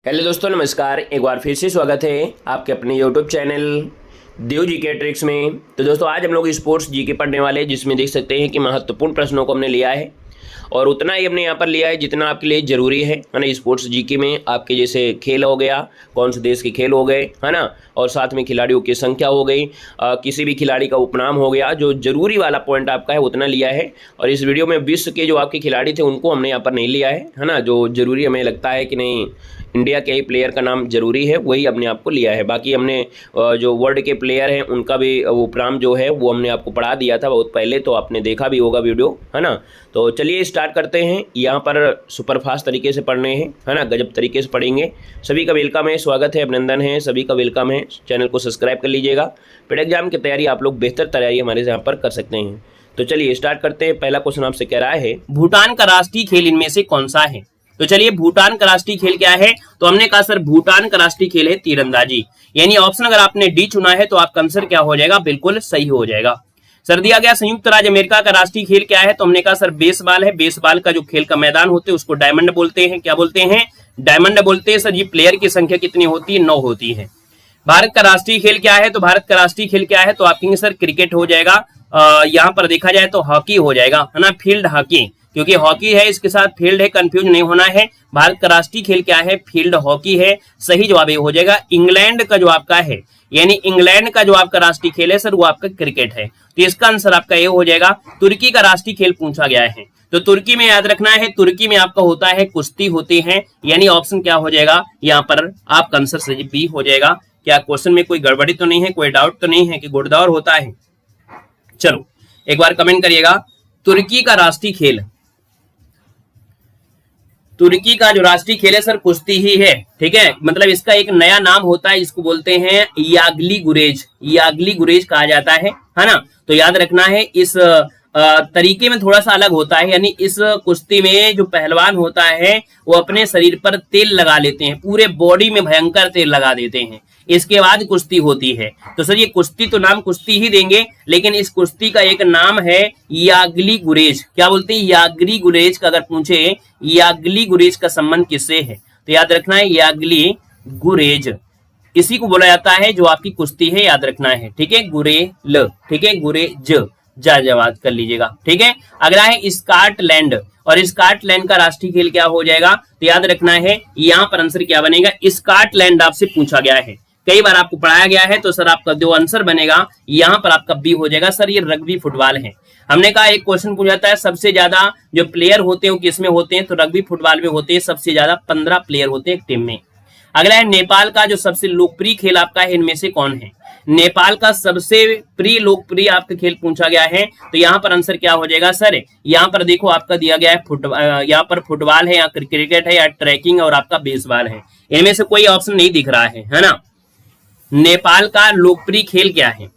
Hello दोस्तों, नमस्कार। एक बार फिर से स्वागत है आपके अपने यूट्यूब चैनल देव जी के ट्रिक्स में। तो दोस्तों, आज हम लोग स्पोर्ट्स जी के पढ़ने वाले हैं, जिसमें देख सकते हैं कि महत्वपूर्ण प्रश्नों को हमने लिया है और उतना ही हमने यहाँ पर लिया है जितना आपके लिए ज़रूरी है ना। स्पोर्ट्स जीके में आपके जैसे खेल हो गया, कौन से देश के खेल हो गए, है ना, और साथ में खिलाड़ियों की संख्या हो गई, किसी भी खिलाड़ी का उपनाम हो गया, जो ज़रूरी वाला पॉइंट आपका है उतना लिया है। और इस वीडियो में विश्व के जो आपके खिलाड़ी थे उनको हमने यहाँ पर नहीं लिया है ना। जो ज़रूरी हमें लगता है कि नहीं, इंडिया के ही प्लेयर का नाम जरूरी है, वही हमने आपको लिया है। बाकी हमने जो वर्ल्ड के प्लेयर हैं उनका भी उपनाम जो है वो हमने आपको पढ़ा दिया था बहुत पहले, तो आपने देखा भी होगा वीडियो, है ना। तो चलिए स्टार्ट करते हैं। यहाँ पर सुपरफास्ट तरीके से पढ़ने हैं, है ना, गजब तरीके से पढ़ेंगे। सभी का वेलकम है, स्वागत है, अभिनंदन है, सभी का वेलकम है। चैनल को सब्सक्राइब कर लीजिएगा। फिर एग्जाम की तैयारी आप लोग बेहतर तैयारी हमारे यहाँ पर कर सकते हैं। तो चलिए स्टार्ट करते हैं। पहला क्वेश्चन आपसे कह रहा है, भूटान का राष्ट्रीय खेल इनमें से कौन सा है। तो चलिए, भूटान का राष्ट्रीय खेल क्या है। तो हमने कहा सर भूटान का राष्ट्रीय खेल है तीरंदाजी। यानी ऑप्शन अगर आपने डी चुना है तो आपका आंसर क्या हो जाएगा, बिल्कुल सही हो जाएगा। सर दिया गया संयुक्त राज्य अमेरिका का राष्ट्रीय खेल क्या है। तो हमने कहा सर बेसबॉल है। बेसबॉल का जो खेल का मैदान होते हैं उसको डायमंड बोलते हैं। क्या बोलते हैं, डायमंड बोलते हैं। सर ये प्लेयर की संख्या कितनी होती है, 9 होती है। भारत का राष्ट्रीय खेल क्या है। तो भारत का राष्ट्रीय खेल क्या है, तो आप कहेंगे सर क्रिकेट हो जाएगा। यहाँ पर देखा जाए तो हॉकी हो जाएगा, है ना, फील्ड हॉकी, क्योंकि हॉकी है इसके साथ फील्ड है, कंफ्यूज नहीं होना है। भारत का राष्ट्रीय खेल क्या है, फील्ड हॉकी है। सही जवाब ये हो जाएगा। इंग्लैंड का जो आपका है, यानी इंग्लैंड का जो आपका राष्ट्रीय खेल है सर वो आपका क्रिकेट है। तो इसका आंसर आपका ये हो जाएगा। तुर्की का राष्ट्रीय खेल पूछा गया है, तो तुर्की में याद रखना है, तुर्की में आपका होता है कुश्ती होती है। यानी ऑप्शन क्या हो जाएगा, यहाँ पर आपका आंसर सही बी हो जाएगा। क्या क्वेश्चन में कोई गड़बड़ी तो नहीं है, कोई डाउट तो नहीं है कि घुड़दौड़ होता है। चलो एक बार कमेंट करिएगा। तुर्की का राष्ट्रीय खेल, तुर्की का जो राष्ट्रीय खेल है सर कुश्ती ही है, ठीक है। मतलब इसका एक नया नाम होता है, इसको बोलते हैं यागली गुरेज। यागली गुरेज कहा जाता है ना। तो याद रखना है, इस तरीके में थोड़ा सा अलग होता है। यानी इस कुश्ती में जो पहलवान होता है वो अपने शरीर पर तेल लगा लेते हैं, पूरे बॉडी में भयंकर तेल लगा देते हैं, इसके बाद कुश्ती होती है। तो सर ये कुश्ती तो नाम कुश्ती ही देंगे, लेकिन इस कुश्ती का एक नाम है यागली गुरेज। क्या बोलते हैं, यागली गुरेज का अगर पूछे यागली गुरेज का संबंध किससे है, तो याद रखना है यागली गुरेज, इसी को बोला जाता है जो आपकी कुश्ती है, याद रखना है, ठीक है। गुरेल, ठीक है, गुरेज जवाब कर लीजिएगा, ठीक है। अगला है स्कॉटलैंड, और स्कॉटलैंड का राष्ट्रीय खेल क्या हो जाएगा, तो याद रखना है यहाँ पर आंसर क्या बनेगा, स्कॉटलैंड आपसे पूछा गया है, कई बार आपको पढ़ाया गया है। तो सर आपका जो आंसर बनेगा यहाँ पर आपका बी हो जाएगा। सर ये रग्बी फुटबॉल है। हमने कहा एक क्वेश्चन पूछा जाता है सबसे ज्यादा जो प्लेयर होते हैं वो किसमें होते हैं, तो रग्बी फुटबॉल में होते हैं। सबसे ज्यादा 15 प्लेयर होते हैं एक टीम में। अगला है नेपाल का जो सबसे लोकप्रिय खेल आपका है इनमें से कौन है। नेपाल का सबसे प्रिय लोकप्रिय आपका खेल पूछा गया है, तो यहाँ पर आंसर क्या हो जाएगा सर, यहाँ पर देखो आपका दिया गया है यहाँ पर फुटबॉल है, या क्रिकेट है, या ट्रैकिंग और आपका बेसबॉल है। इनमें से कोई ऑप्शन नहीं दिख रहा है ना। नेपाल का लोकप्रिय खेल क्या है,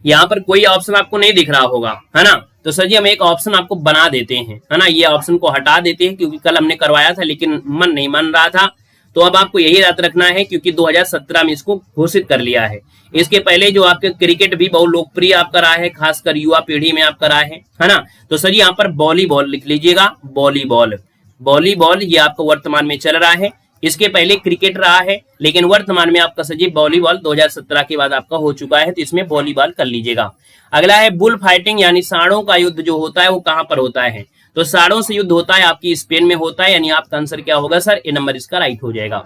यहाँ पर कोई ऑप्शन आपको नहीं दिख रहा होगा, है ना। तो सर जी हम एक ऑप्शन आपको बना देते हैं, है ना, ये ऑप्शन को हटा देते हैं, क्योंकि कल हमने करवाया था लेकिन मन नहीं मान रहा था। तो अब आपको यही याद रखना है, क्योंकि 2017 में इसको घोषित कर लिया है। इसके पहले जो आपके क्रिकेट भी बहुत लोकप्रिय आपका रहा है, खासकर युवा पीढ़ी में आपका रहा है ना। तो सर यहाँ पर वॉलीबॉल लिख लीजिएगा, वॉलीबॉल। वॉलीबॉल ये आपको वर्तमान में चल रहा है। इसके पहले क्रिकेट रहा है, लेकिन वर्तमान में आपका सजीव वॉलीबॉल 2017 के बाद आपका हो चुका है, तो इसमें वॉलीबॉल कर लीजिएगा। अगला है बुल फाइटिंग, यानी सांडों का युद्ध जो होता है वो कहां पर होता है, तो सांडों से युद्ध होता है आपकी स्पेन में होता है। यानी आपका आंसर क्या होगा सर, ए नंबर इसका राइट हो जाएगा।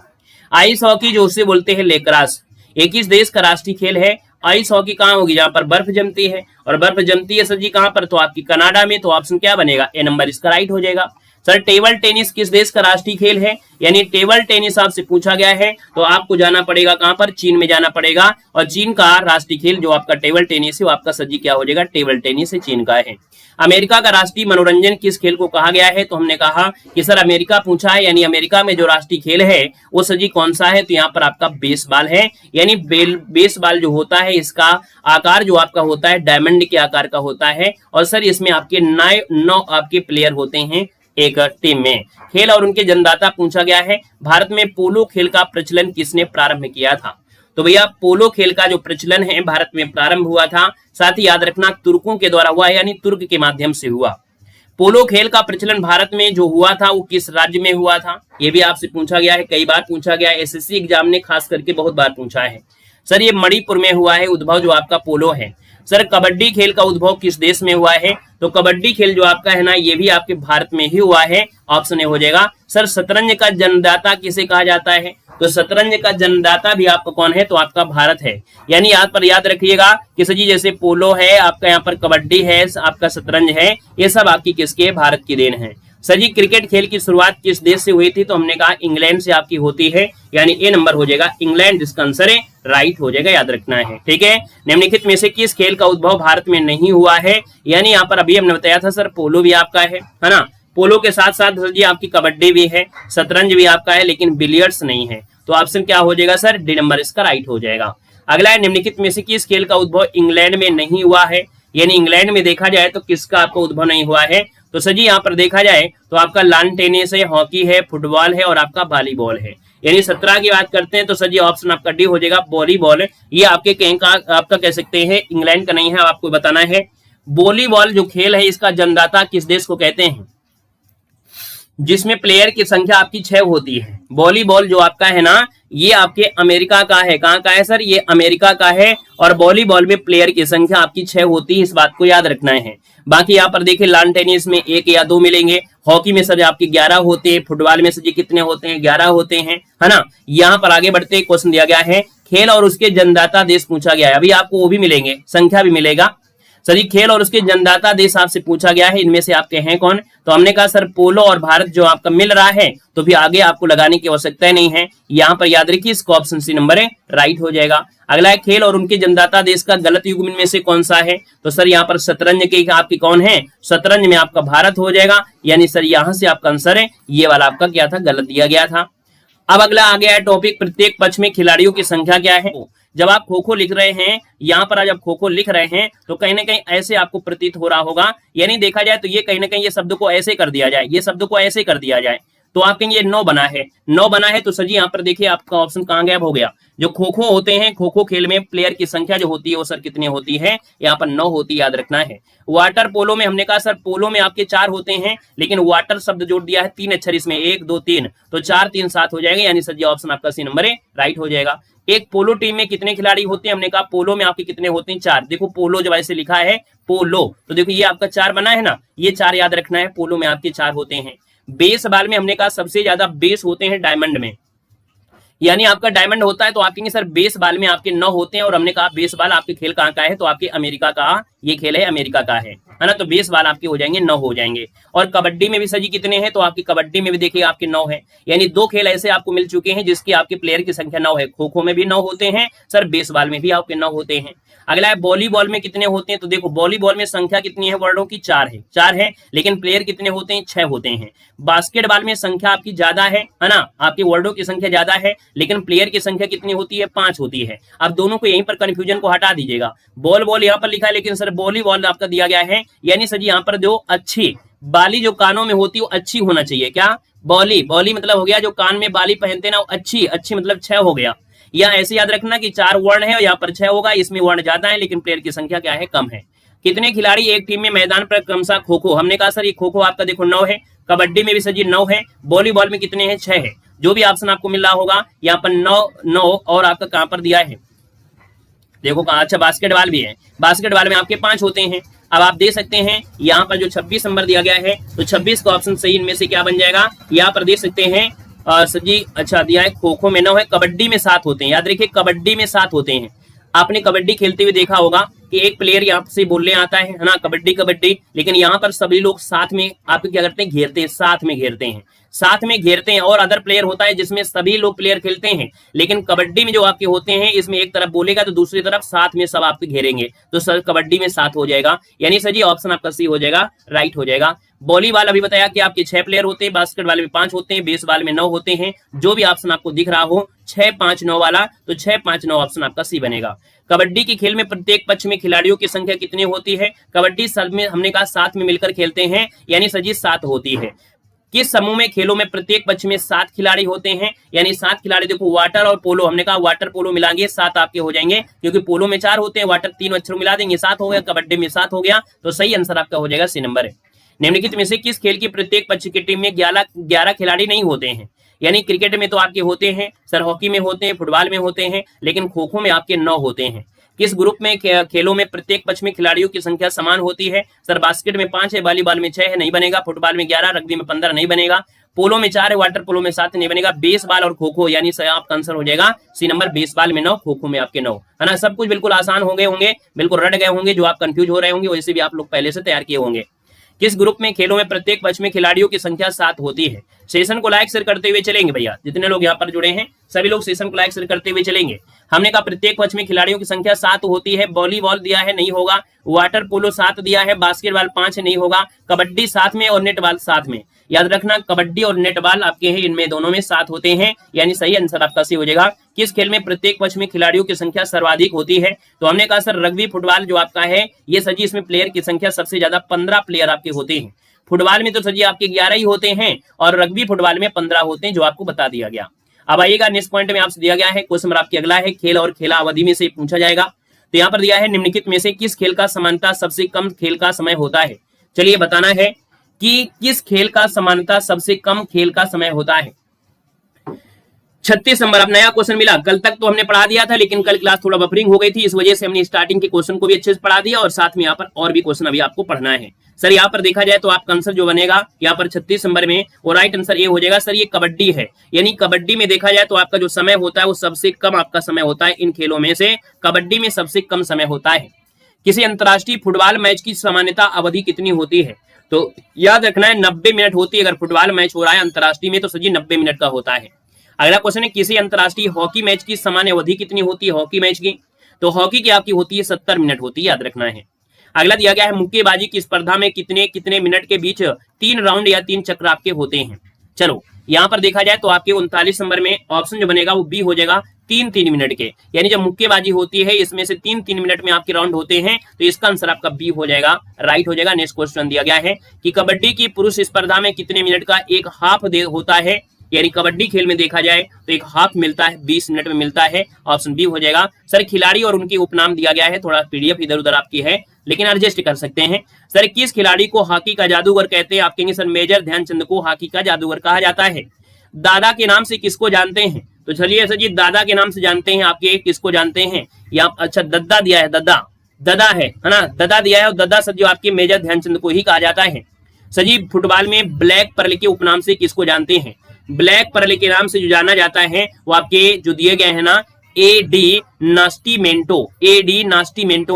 आइस हॉकी जो उसे बोलते हैं लेक्रास, एक इस देश का राष्ट्रीय खेल है। आइस हॉकी कहाँ होगी, जहां पर बर्फ जमती है, और बर्फ जमती है सर जी कहां पर, तो आपकी कनाडा में। तो ऑप्शन क्या बनेगा, ए नंबर इसका राइट हो जाएगा। सर टेबल टेनिस किस देश का राष्ट्रीय खेल है, यानी टेबल टेनिस आपसे पूछा गया है, तो आपको जाना पड़ेगा कहां पर, चीन में जाना पड़ेगा। और चीन का राष्ट्रीय खेल जो आपका टेबल टेनिस है वो आपका सजी क्या हो जाएगा, टेबल टेनिस है, चीन का है। अमेरिका का राष्ट्रीय मनोरंजन किस खेल को कहा गया है, तो हमने कहा कि सर अमेरिका पूछा है, यानी अमेरिका में जो राष्ट्रीय खेल है वो सजी कौन सा है, तो यहाँ पर आपका बेसबॉल है। यानी बेसबॉल जो होता है इसका आकार जो आपका होता है डायमंड के आकार का होता है, और सर इसमें आपके 9 आपके प्लेयर होते हैं एक टीम में। खेल और उनके जन्मदाता पूछा गया है। भारत में पोलो खेल का प्रचलन किसने प्रारंभ किया था, तो भैया पोलो खेल का जो प्रचलन है भारत में प्रारंभ हुआ था, साथ ही याद रखना तुर्कों के द्वारा हुआ, यानी तुर्क के माध्यम से हुआ। पोलो खेल का प्रचलन भारत में जो हुआ था वो किस राज्य में हुआ था, ये भी आपसे पूछा गया है, कई बार पूछा गया है, एसएससी एग्जाम ने खास करके बहुत बार पूछा है। सर ये मणिपुर में हुआ है उद्भव जो आपका पोलो है। सर कबड्डी खेल का उद्भव किस देश में हुआ है, तो कबड्डी खेल जो आपका है ना ये भी आपके भारत में ही हुआ है, ऑप्शन ए हो जाएगा। सर शतरंज का जन्मदाता किसे कहा जाता है, तो शतरंज का जन्मदाता भी आपका कौन है, तो आपका भारत है। यानी यहाँ पर याद रखिएगा कि सर जी जैसे पोलो है आपका, यहाँ पर कबड्डी है, आपका शतरंज है, ये सब आपकी किसके, भारत की देन है। सर जी क्रिकेट खेल की शुरुआत किस देश से हुई थी, तो हमने कहा इंग्लैंड से आपकी होती है, यानी ए नंबर हो जाएगा इंग्लैंड, जिसका आंसर है राइट हो जाएगा, याद रखना है। ठीक है, निम्नलिखित में से किस खेल का उद्भव भारत में नहीं हुआ है, यानी यहाँ पर अभी हमने बताया था सर पोलो भी आपका है ना, पोलो के साथ साथ सर जी आपकी कबड्डी भी है, शतरंज भी आपका है, लेकिन बिलियर्ड्स नहीं है, तो ऑप्शन क्या हो जाएगा सर, डी नंबर इसका राइट हो जाएगा। अगला है निम्नलिखित में से किस खेल का उद्भव इंग्लैंड में नहीं हुआ है, यानी इंग्लैंड में देखा जाए तो किसका आपका उद्भव नहीं हुआ है, तो सर जी यहाँ पर देखा जाए तो आपका लॉन टेनिस है, हॉकी है, फुटबॉल है और आपका वॉलीबॉल है। यानी 17 की बात करते हैं तो सर जी ऑप्शन आपका डी हो जाएगा वॉलीबॉल। ये आपके कहीं का आपका कह सकते हैं इंग्लैंड का नहीं है, आपको बताना है। वॉलीबॉल जो खेल है इसका जन्मदाता किस देश को कहते हैं, जिसमें प्लेयर की संख्या आपकी 6 होती है। वॉलीबॉल जो आपका है ना ये आपके अमेरिका का है, कहाँ का है सर, ये अमेरिका का है, और वॉलीबॉल में प्लेयर की संख्या आपकी 6 होती है, इस बात को याद रखना है। बाकी यहाँ पर देखिए लॉन टेनिस में 1 या 2 मिलेंगे, हॉकी में सर आपके 11 होते हैं, फुटबॉल में सर जी कितने होते हैं, 11 होते हैं, है ना। यहाँ पर आगे बढ़ते क्वेश्चन दिया गया है खेल और उसके जन्मदाता देश पूछा गया है, अभी आपको वो भी मिलेंगे, संख्या भी मिलेगा। सर ये खेल और उसके जन्मदाता देश आपसे पूछा गया है, इनमें से आपके हैं कौन, तो हमने कहा सर पोलो और भारत जो आपका मिल रहा है, तो फिर आगे आपको लगाने की आवश्यकता नहीं है, यहाँ पर याद रखिए इसका ऑप्शन सी नंबर है राइट हो जाएगा। अगला है खेल और उनके जन्मदाता देश का गलत युग्म में से कौन सा है, तो सर यहाँ पर शतरंज के आपकी कौन है, शतरंज में आपका भारत हो जाएगा, यानी सर यहाँ से आपका आंसर है ये वाला आपका क्या था, गलत दिया गया था। अब अगला आ गया है टॉपिक प्रत्येक पक्ष में खिलाड़ियों की संख्या क्या है। जब आप खो खो लिख रहे हैं, यहाँ पर जब खो खो लिख रहे हैं तो कहीं ना कहीं ऐसे आपको प्रतीत हो रहा होगा, यानी देखा जाए तो ये कहीं ना कहीं ये शब्द को ऐसे कर दिया जाए, ये शब्द को ऐसे कर दिया जाए, तो आप कहेंगे 9 बना है, 9 बना है, तो सर जी यहाँ पर देखिए आपका ऑप्शन कहाँ गायब हो गया। जो खो खो होते हैं, खो खो खेल में प्लेयर की संख्या जो होती है वो सर कितनी होती है, यहाँ पर 9 होती है, याद रखना है। वाटर पोलो में हमने कहा सर पोलो में आपके 4 होते हैं, लेकिन वाटर शब्द जोड़ दिया है 3 अक्षर इसमें, 1 2 3, तो 4 3 7 हो जाएगा, यानी सर जी ऑप्शन आपका सी नंबर है राइट हो जाएगा। एक पोलो टीम में कितने खिलाड़ी होते हैं, हमने कहा पोलो में आपके कितने होते हैं, 4। देखो पोलो जब ऐसे लिखा है पोलो, तो देखो ये आपका 4 बना है ना, ये 4 याद रखना है, पोलो में आपके 4 होते हैं। बेसबॉल में हमने कहा सबसे ज्यादा बेस होते हैं डायमंड में, यानी आपका डायमंड होता है तो आप कहेंगे सर बेसबॉल में आपके 9 होते हैं, और हमने कहा बेसबॉल आपके खेल कहाँ का है, तो आपके अमेरिका का ये खेल है, अमेरिका का है ना, तो बेसबॉल आपके हो जाएंगे 9 हो जाएंगे। और कबड्डी में भी सर जी कितने हैं, तो आपकी कबड्डी में भी देखिए आपके 9 है, यानी 2 खेल ऐसे आपको मिल चुके हैं जिसकी आपके प्लेयर की संख्या 9 है। खो खो में भी 9 होते हैं सर, बेसबॉल में भी आपके 9 होते हैं। अगला है वॉलीबॉल में कितने होते हैं, तो देखो वॉलीबॉल में संख्या कितनी है वर्डों की, 4 है, लेकिन प्लेयर कितने होते हैं, 6 होते हैं। बास्केटबॉल में संख्या आपकी ज्यादा है ना, आपकी वर्डों की संख्या ज्यादा है, लेकिन प्लेयर की संख्या कितनी होती है, 5 होती है। अब दोनों को यहीं पर कंफ्यूजन को हटा दीजिएगा, बॉल यहाँ पर लिखा है, लेकिन सर वॉलीबॉल आपका दिया गया है, यानी सर यहाँ पर जो अच्छी बाली जो कानों में होती है वो अच्छी होना चाहिए, क्या बॉली मतलब हो गया जो कान में बाली पहनते ना, अच्छी मतलब 6 हो गया। या ऐसे याद रखना कि 4 वर्ण है और यहाँ पर 6 होगा, इसमें वर्ण ज्यादा है लेकिन प्लेयर की संख्या क्या है, कम है। कितने खिलाड़ी एक टीम में मैदान पर क्रमशः खो खो, हमने कहा सर ये खो खो आपका देखो 9 है, कबड्डी में भी सर जी 9 है, वॉलीबॉल में कितने हैं, 6 है। जो भी ऑप्शन आपको मिल रहा होगा यहाँ पर 9 और आपका कहां पर दिया है, देखो कहा, अच्छा बास्केटबॉल भी है, बास्केटबॉल में आपके 5 होते हैं। अब आप देख सकते हैं यहाँ पर जो 26 नंबर दिया गया है, तो 26 का ऑप्शन सही इनमें से क्या बन जाएगा, यहाँ पर देख सकते हैं सर जी, अच्छा दिया है खो खो में 9 है, कबड्डी में 7 होते हैं, याद रखिए कबड्डी में 7 होते हैं। आपने कबड्डी खेलते हुए देखा होगा कि एक प्लेयर यहाँ से बोलने आता है ना, कबड्डी, लेकिन यहाँ पर सभी लोग साथ में आप क्या करते हैं, घेरते हैं, साथ में घेरते हैं, और अदर प्लेयर होता है जिसमें सभी लोग प्लेयर खेलते हैं, लेकिन कबड्डी में जो आपके होते हैं इसमें एक तरफ बोलेगा तो दूसरी तरफ साथ में सब आपके घेरेंगे, तो सर कबड्डी में 7 हो जाएगा, यानी सर जी ऑप्शन आपका सी हो जाएगा राइट हो जाएगा। वॉलीबॉल अभी बताया कि आपके 6 प्लेयर होते हैं, बास्केटबॉल में 5 होते हैं, बेसबॉल में 9 होते हैं। जो भी ऑप्शन आपको दिख रहा हो 6 5 9 वाला, तो 6 5 9 ऑप्शन आपका सी बनेगा। कबड्डी की खेल में प्रत्येक पक्ष में खिलाड़ियों की संख्या कितनी होती है, कबड्डी सब में हमने कहा 7 में मिलकर खेलते हैं, यानी सर जी 7 होती है। किस समूह में खेलों में प्रत्येक पक्ष में 7 खिलाड़ी होते हैं, यानी 7 खिलाड़ी, देखो वाटर और पोलो, हमने कहा वाटर पोलो मिलाएंगे 7 आपके हो जाएंगे, क्योंकि पोलो में 4 होते हैं, वाटर 3 अक्षरों मिला देंगे 7 हो गया, कबड्डी में 7 हो गया, तो सही आंसर आपका हो जाएगा सी नंबर है। निम्नलिखित में से किस खेल की प्रत्येक पक्ष की टीम में 11 खिलाड़ी नहीं होते हैं? यानी क्रिकेट में तो आपके होते हैं सर, हॉकी में होते हैं, फुटबॉल में होते हैं, लेकिन खो खो में आपके 9 होते हैं। किस ग्रुप में खेलों में प्रत्येक पक्ष में खिलाड़ियों की संख्या समान होती है? सर बास्केट में 5 है, वॉलीबॉल में 6 है, नहीं बनेगा। फुटबॉल में 11, रग्बी में 15, नहीं बनेगा। पोलो में 4 है, वाटर पोलो में 7, नहीं बनेगा। बेसबॉल और खो खो, यानी आपका आंसर हो जाएगा सी नंबर, बेसबॉल में 9, खो खो में आपके 9, है ना। सब कुछ बिल्कुल आसान हो गए होंगे, बिल्कुल रट गए होंगे, जो आप कंफ्यूज हो रहे होंगे वैसे भी आप लोग पहले से तैयार किए होंगे। किस ग्रुप में खेलों में प्रत्येक पक्ष में खिलाड़ियों की संख्या 7 होती है? सेशन को लाइक शेयर करते हुए चलेंगे भैया, जितने लोग यहाँ पर जुड़े हैं सभी लोग सेशन को लाइक शेयर करते हुए चलेंगे। हमने कहा प्रत्येक पक्ष में खिलाड़ियों की संख्या 7 होती है। वॉलीबॉल दिया है, नहीं होगा। वाटर पोलो 7 दिया है, बास्केटबॉल 5 है, नहीं होगा। कबड्डी 7 में और नेटबॉल 7 में, याद रखना कबड्डी और नेटबॉल आपके हैं, इनमें दोनों में 7 होते हैं, यानी सही आंसर आपका सी हो जाएगा। किस खेल में प्रत्येक पक्ष में खिलाड़ियों की संख्या सर्वाधिक होती है? तो हमने कहा सर रग्बी फुटबॉल जो आपका है ये सजी, इसमें प्लेयर की संख्या सबसे ज्यादा 15 प्लेयर आपके होते हैं। फुटबॉल में तो सजी आपके 11 ही होते हैं और रग्बी फुटबॉल में 15 होते हैं, जो आपको बता दिया गया। अब आइएगा नेक्स्ट पॉइंट में आपसे दिया गया है क्वेश्चन आपके अगला है, खेल और खेला अवधि में से पूछा जाएगा। तो यहाँ पर दिया है निम्नलिखित में से किस खेल का समानता सबसे कम खेल का समय होता है? चलिए बताना है कि किस खेल का समानता सबसे कम खेल का समय होता है। 36 नंबर, अब नया क्वेश्चन मिला। कल तक तो हमने पढ़ा दिया था, लेकिन कल क्लास थोड़ा बफरिंग हो गई थी, इस वजह से हमने स्टार्टिंग के क्वेश्चन को भी अच्छे से पढ़ा दिया और साथ में यहाँ पर और भी क्वेश्चन अभी आपको पढ़ना है। सर यहाँ पर देखा जाए तो आपका आंसर जो बनेगा यहाँ पर 36 नंबर में, और राइट आंसर ये हो जाएगा सर ये कबड्डी है। यानी कबड्डी में देखा जाए तो आपका जो समय होता है वो सबसे कम आपका समय होता है, इन खेलों में से कबड्डी में सबसे कम समय होता है। किसी अंतर्राष्ट्रीय फुटबॉल मैच की सामान्यता अवधि कितनी होती है? तो याद रखना है 90 मिनट होती है। अगर फुटबॉल मैच हो रहा है अंतर्राष्ट्रीय में तो सजी 90 मिनट का होता है। अगला क्वेश्चन है किसी अंतर्राष्ट्रीय हॉकी मैच की सामान्य अवधि कितनी होती है? हॉकी मैच की, तो हॉकी की आपकी होती है 70 मिनट होती है, याद रखना है। अगला दिया गया है मुक्केबाजी की स्पर्धा में कितने कितने मिनट के बीच 3 राउंड या 3 चक्र आपके होते हैं? चलो यहाँ पर देखा जाए तो आपके 39 नंबर में ऑप्शन जो बनेगा वो बी हो जाएगा, 3-3 मिनट के। यानी जब मुक्केबाजी होती है इसमें से 3-3 मिनट में आपके राउंड होते हैं, तो इसका आंसर आपका बी हो जाएगा, राइट हो जाएगा। नेक्स्ट क्वेश्चन दिया गया है कि कबड्डी की पुरुष स्पर्धा में कितने मिनट का एक हाफ होता है? यानी कबड्डी खेल में देखा जाए तो एक हाफ मिलता है, 20 मिनट में मिलता है, ऑप्शन बी हो जाएगा। सर खिलाड़ी और उनके उपनाम दिया गया है, थोड़ा पीडीएफ इधर उधर आपकी है लेकिन एडजस्ट कर सकते हैं। सर किस खिलाड़ी को हॉकी का जादूगर कहते हैं? आप कहेंगे सर मेजर ध्यानचंद को हॉकी का जादूगर कहा जाता है। दादा के नाम से किसको जानते हैं? तो चलिए सर जी दादा के नाम से जानते हैं, आपके किसको जानते हैं? या अच्छा दद्दा दिया है, ददा है ना, ददा दिया है, और ददा सर जो आपके मेजर ध्यानचंद को ही कहा जाता है। सर जी फुटबॉल में ब्लैक पर्ल के उपनाम से किसको जानते हैं? ब्लैक पर्ल के नाम से जो जाना जाता है वो आपके जो दिए गए हैं ना एडी नास्टिमेंटो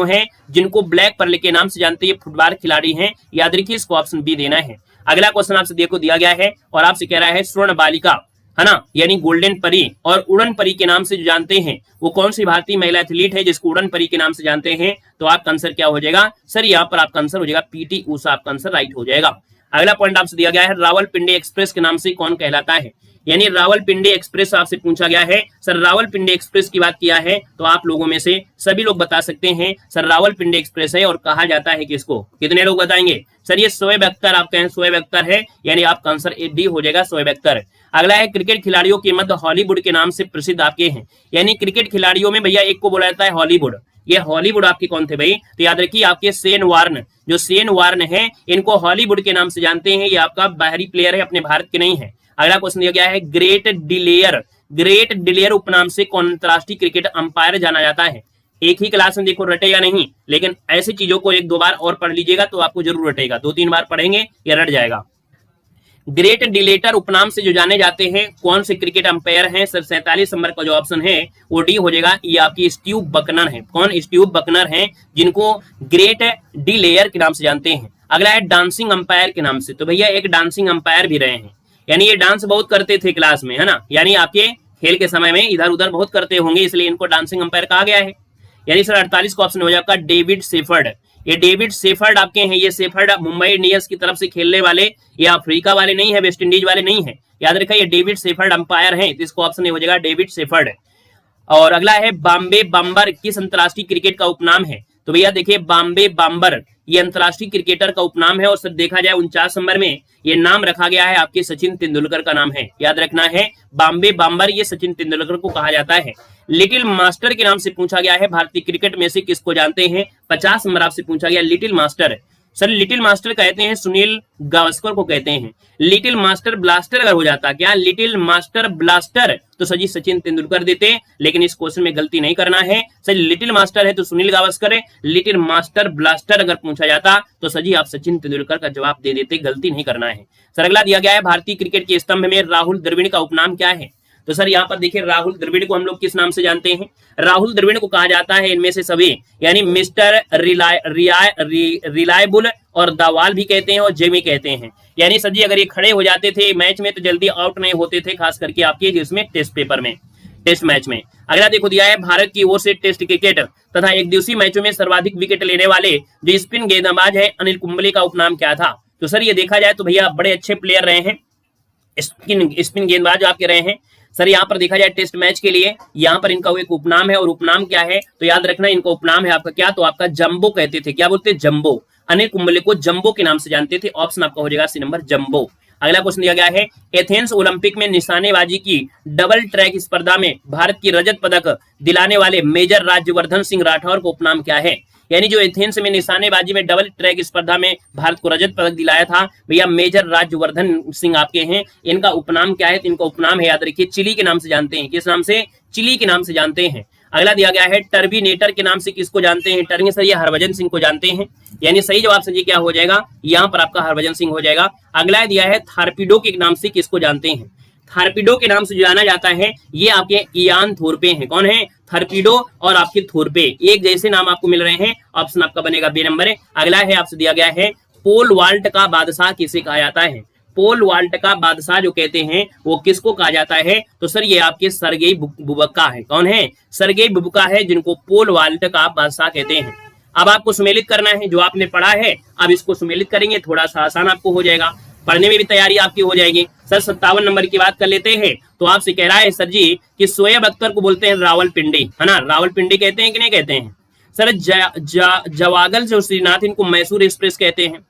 हैं, जिनको ब्लैक पर्ल के नाम से जानते हैं, फुटबॉल खिलाड़ी हैं, याद रखिए इसको ऑप्शन बी देना है। अगला क्वेश्चन आपसे देखो दिया गया है और आपसे कह रहा है स्वर्ण बालिका, है ना, यानी गोल्डन परी और उड़न परी के नाम से जो जानते हैं वो कौन सी भारतीय महिला एथलीट है जिसको उड़न परी के नाम से जानते हैं? तो आपका आंसर क्या हो जाएगा सर? यहाँ पर आपका आंसर हो जाएगा पीटी ऊषा, आपका आंसर राइट हो जाएगा। अगला पॉइंट आपसे दिया गया है रावलपिंडी एक्सप्रेस के नाम से कौन कहलाता है? यानी रावलपिंडी एक्सप्रेस आपसे पूछा गया है। सर रावलपिंडी एक्सप्रेस की बात किया है तो आप लोगों में से सभी लोग बता सकते हैं सर रावलपिंडी एक्सप्रेस है, और कहा जाता है किसको? कितने लोग बताएंगे? सर ये शोएब अख्तर, आप कहें शोएब अख्तर है, यानी आपका आंसर डी हो जाएगा शोएब अख्तर। अगला है क्रिकेट खिलाड़ियों के मध्य हॉलीवुड के नाम से प्रसिद्ध आपके हैं, यानी क्रिकेट खिलाड़ियों में भैया एक को बोला जाता है हॉलीवुड। ये हॉलीवुड आपके कौन थे भाई? तो याद रखिए आपके शेन वार्न, जो शेन वार्न है इनको हॉलीवुड के नाम से जानते हैं, ये आपका बाहरी प्लेयर है, अपने भारत के नहीं है। अगला क्वेश्चन दिया गया है ग्रेट डिलेयर उपनाम से कौन अंतरराष्ट्रीय क्रिकेट अंपायर जाना जाता है? एक ही क्लास में देखो रटेगा नहीं, लेकिन ऐसी चीजों को 1-2 बार और पढ़ लीजिएगा तो आपको जरूर रटेगा, 2-3 बार पढ़ेंगे या रट जाएगा। ग्रेट डिलेटर उपनाम से जो जाने जाते हैं कौन से क्रिकेट अंपायर हैं? सर 47 नंबर का जो ऑप्शन है वो डी हो जाएगा, ये आपकी स्टीव बकनर है। कौन? स्टीव बकनर हैं, जिनको ग्रेट डिलेयर के नाम से जानते हैं। अगला है डांसिंग अंपायर के नाम से, तो भैया एक डांसिंग अंपायर भी रहे हैं, यानी ये डांस बहुत करते थे क्लास में, है ना, यानी आपके खेल के समय में इधर उधर बहुत करते होंगे, इसलिए इनको डांसिंग अंपायर कहा गया है। यानी सर 48 का ऑप्शन हो जाएगा डेविड शेफर्ड। ये डेविड शेफर्ड आपके हैं, ये शेफर्ड मुंबई इंडियंस की तरफ से खेलने वाले, ये अफ्रीका वाले नहीं है, वेस्ट इंडीज वाले नहीं है, याद रखिए ये डेविड शेफर्ड अंपायर हैं, तो इसको ऑप्शन हो जाएगा डेविड शेफर्ड। और अगला है बॉम्बे बम्बर किस अंतरराष्ट्रीय क्रिकेट का उपनाम है? तो भैया देखिए बॉम्बे बम्बर ये अंतरराष्ट्रीय क्रिकेटर का उपनाम है, और सर देखा जाए 49 नंबर में ये नाम रखा गया है आपके सचिन तेंदुलकर का नाम है, याद रखना है बॉम्बे बम्बर ये सचिन तेंदुलकर को कहा जाता है। लिटिल मास्टर के नाम से पूछा गया है भारतीय क्रिकेट में से किसको जानते हैं? 50 नंबर आपसे पूछा गया little master, sir little master कहते हैं सुनील गावस्कर को कहते हैं। लिटिल मास्टर ब्लास्टर अगर हो जाता, क्या लिटिल मास्टर ब्लास्टर, तो सर जी सचिन तेंदुलकर देते, लेकिन इस क्वेश्चन में गलती नहीं करना है। सर लिटिल मास्टर है तो सुनील गावस्कर है, लिटिल मास्टर ब्लास्टर अगर पूछा जाता तो सर जी आप सचिन तेंदुलकर का जवाब दे देते, गलती नहीं करना है। सर अगला दिया गया है भारतीय क्रिकेट के स्तंभ में राहुल द्रविड़ का उपनाम क्या है? तो सर यहाँ पर देखिए राहुल द्रविड़ को हम लोग किस नाम से जानते हैं? राहुल द्रविड़ को कहा जाता है इनमें से सभी, यानी मिस्टर रिलायबल और दावाल भी कहते हैं और जेमी कहते हैं। यानी सर जी अगर ये खड़े हो जाते थे मैच में तो जल्दी आउट नहीं होते थे, खास करके आपके जिसमें टेस्ट पेपर में, टेस्ट मैच में। अगला देखो दिया है भारत की ओर से टेस्ट क्रिकेट तथा एक दिवसीय मैचों में सर्वाधिक विकेट लेने वाले जो स्पिन गेंदबाज है अनिल कुंबले का उपनाम क्या था? तो सर ये देखा जाए तो भैया बड़े अच्छे प्लेयर रहे हैं, स्पिन गेंदबाज जो आपके रहे हैं। सर यहाँ पर देखा जाए टेस्ट मैच के लिए यहाँ पर इनका एक उपनाम है, और उपनाम क्या है तो याद रखना, इनका उपनाम है आपका क्या, तो आपका जंबो कहते थे। क्या बोलते? जंबो। अनिल कुंबले को जंबो के नाम से जानते थे। ऑप्शन आपका हो जाएगा सी नंबर जंबो। अगला क्वेश्चन दिया गया है एथेंस ओलंपिक में निशानेबाजी की डबल ट्रैक स्पर्धा में भारत की रजत पदक दिलाने वाले मेजर राज्यवर्धन सिंह राठौर को उपनाम क्या है? यानी जो एथेंस में निशानेबाजी में डबल ट्रैक स्पर्धा में भारत को रजत पदक दिलाया था भैया मेजर राज्यवर्धन सिंह आपके हैं, इनका उपनाम क्या है? तो इनका उपनाम है याद रखिए चिली के नाम से जानते हैं। किस नाम से? चिली के नाम से जानते हैं। अगला दिया गया है टर्मिनेटर के नाम से किसको जानते हैं? टर्मिनेटर सर ये हरभजन सिंह को जानते हैं, यानी सही जवाब सर जी क्या हो जाएगा, यहाँ पर आपका हरभजन सिंह हो जाएगा। अगला दिया है थारपीडो के नाम से किसको जानते हैं? थारपीडो के नाम से जाना जाता है ये आपके इयान थोरपे हैं। कौन है? थारपीडो और आपके थोरपे एक जैसे नाम आपको मिल रहे हैं। ऑप्शन आपका बनेगा बी नंबर है। अगला है आपसे दिया गया है पोल वाल्ट का बादशाह किसे कहा जाता है? पोल वाल्ट का बादशाह जो कहते हैं वो किसको कहा जाता है? तो सर ये आपके सरगेई बुबका है। कौन है? सरगेई बुबका है, जिनको पोल वाल्ट का बादशाह कहते हैं। अब आपको सुमेलित करना है, जो आपने पढ़ा है अब इसको सुमेलित करेंगे, थोड़ा सा आसान आपको हो जाएगा, पढ़ने में भी तैयारी आपकी हो जाएगी। सर 57 नंबर की बात कर लेते हैं। तो आपसे कह रहा है सर जी कि शोएब अख्तर को बोलते हैं रावलपिंडी, है ना? रावलपिंडी कहते हैं कि नहीं कहते हैं? सर जवागल से श्रीनाथ इनको मैसूर एक्सप्रेस कहते हैं।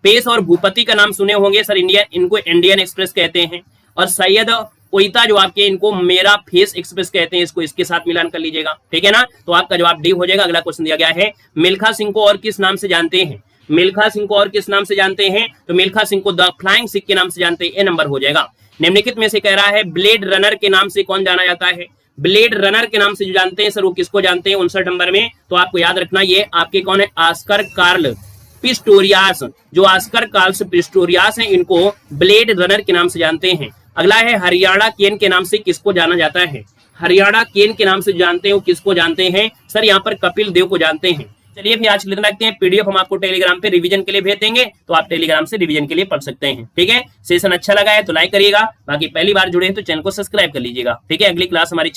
पेश और भूपति का नाम सुने होंगे सर, इनको इंडियन एक्सप्रेस कहते हैं। और सैयद ओइता जो आपके इनको मेरा फेस एक्सप्रेस कहते हैं, इसको इसके साथ मिलान कर लीजिएगा, ठीक है ना? तो आपका जवाब डी हो जाएगा। अगला क्वेश्चन दिया गया है मिल्खा सिंह को और किस नाम से जानते हैं? मिल्खा सिंह को और किस नाम से जानते हैं? तो मिल्खा सिंह को द फ्लाइंग सिख के नाम से जानते हैं। ए नंबर हो जाएगा। निम्नलिखित में से कह रहा है ब्लेड रनर के नाम से कौन जाना जाता है? ब्लेड रनर के नाम से जो जानते हैं सर वो किसको जानते हैं 59 नंबर में? तो आपको याद रखना ये आपके कौन है? Oscar Carl Pistorius. जो ऑस्कर कार्ल पिस्टोरियास हैं इनको ब्लेड रनर के नाम से जानते हैं। अगला है हरियाणा केन के नाम से किसको जाना जाता है? हरियाणा केन के नाम से जानते हैं वो किसको जानते हैं? सर यहाँ पर कपिल देव को जानते हैं। चलिए फिर आज इतना रखते हैं। पीडीएफ हम आपको टेलीग्राम पे रिवीजन के लिए भेज देंगे, तो आप टेलीग्राम से रिवीजन के लिए पढ़ सकते हैं, ठीक है? सेशन अच्छा लगा है तो लाइक करिएगा, बाकी पहली बार जुड़े हैं तो चैनल को सब्सक्राइब कर लीजिएगा, ठीक है? अगली क्लास हमारी